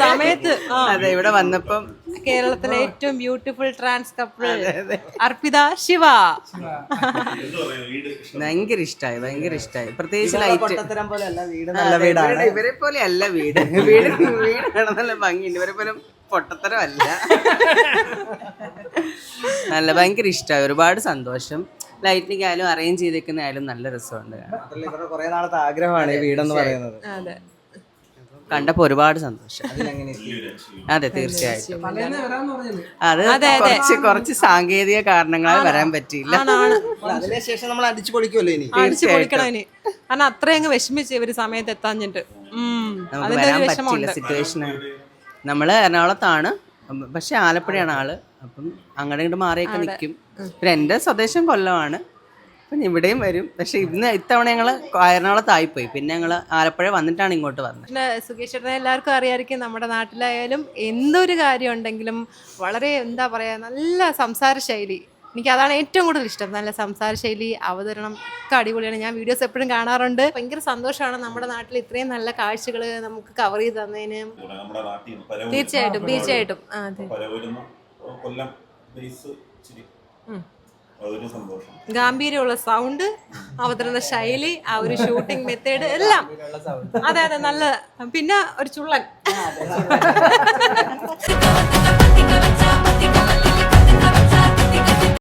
സമയത്ത് അതെ ഇവിടെ വന്നപ്പം കേരളത്തിലെ ഏറ്റവും beautiful trans couple Arpitha Siva. ഭയങ്കര ഇഷ്ടമായി പ്രത്യേകിച്ച് ലൈറ്റ് ഇവരെ പോലെ അല്ല വീടാണ് നല്ല ഭംഗിയുണ്ട്. ഇവരെ പോലെ പൊട്ടത്തരമല്ല. നല്ല ഭയങ്കര ഇഷ്ടമായി. ഒരുപാട് സന്തോഷം. ലൈറ്റിനിങ് ആയാലും അറേഞ്ച് ചെയ്തേക്കുന്ന ആയാലും നല്ല രസമുണ്ട്. കുറെ നാളത്തെ ആഗ്രഹമാണ് ഈ വീടെന്ന് പറയുന്നത്. കണ്ടപ്പോ ഒരുപാട് സന്തോഷം. അതെ തീർച്ചയായിട്ടും. അത് കുറച്ച് സാങ്കേതിക കാരണങ്ങളാൽ വരാൻ പറ്റിയില്ല. അതിനുശേഷം നമ്മൾ അടിച്ചു പൊളിക്കുമല്ലോ ഇനി. അടിച്ചു പൊളിക്കണം ഇനി. കാരണം അത്രയങ്ങ് വിഷമിച്ച് ഇവര് സമയത്ത് എത്താഞ്ഞിട്ട്. നമുക്ക് വരാൻ പറ്റില്ല സിറ്റുവേഷൻ. നമ്മള് എറണാകുളത്താണ്, പക്ഷെ ആലപ്പുഴയാണ് ആള്. അപ്പം അങ്ങോട്ട് ഇങ്ങോട്ട് മാറിയൊക്കെ നിൽക്കും. പിന്നെ എൻ്റെ സ്വദേശം കൊല്ലമാണ്. അപ്പം ഇവിടെയും വരും. പക്ഷെ ഇത്തവണ ഞങ്ങൾ എറണാകുളത്തായിപ്പോയി. പിന്നെ ഞങ്ങൾ ആലപ്പുഴ വന്നിട്ടാണ് ഇങ്ങോട്ട് വന്നത്. പിന്നെ സുകേഷ് ചേട്ടനെ എല്ലാവർക്കും അറിയാമായിരിക്കും. നമ്മുടെ നാട്ടിലായാലും എന്തൊരു കാര്യം ഉണ്ടെങ്കിലും വളരെ എന്താ പറയുക, നല്ല സംസാര ശൈലി. എനിക്ക് അതാണ് ഏറ്റവും കൂടുതൽ ഇഷ്ടം. നല്ല സംസാര ശൈലി, അവതരണം ഒക്കെ അടിപൊളിയാണ്. ഞാൻ വീഡിയോസ് എപ്പോഴും കാണാറുണ്ട്. ഭയങ്കര സന്തോഷമാണ് നമ്മുടെ നാട്ടിൽ ഇത്രയും നല്ല കാഴ്ചകൾ നമുക്ക് കവർ ചെയ്ത് തന്നതിന്. തീർച്ചയായിട്ടും അതെ. ഗാംഭീര്യമുള്ള സൗണ്ട്, അവതരണ ശൈലി, ആ ഒരു ഷൂട്ടിംഗ് മെത്തേഡ് എല്ലാം അതെ നല്ല. പിന്നെ ഒരു ചുള്ളൻ.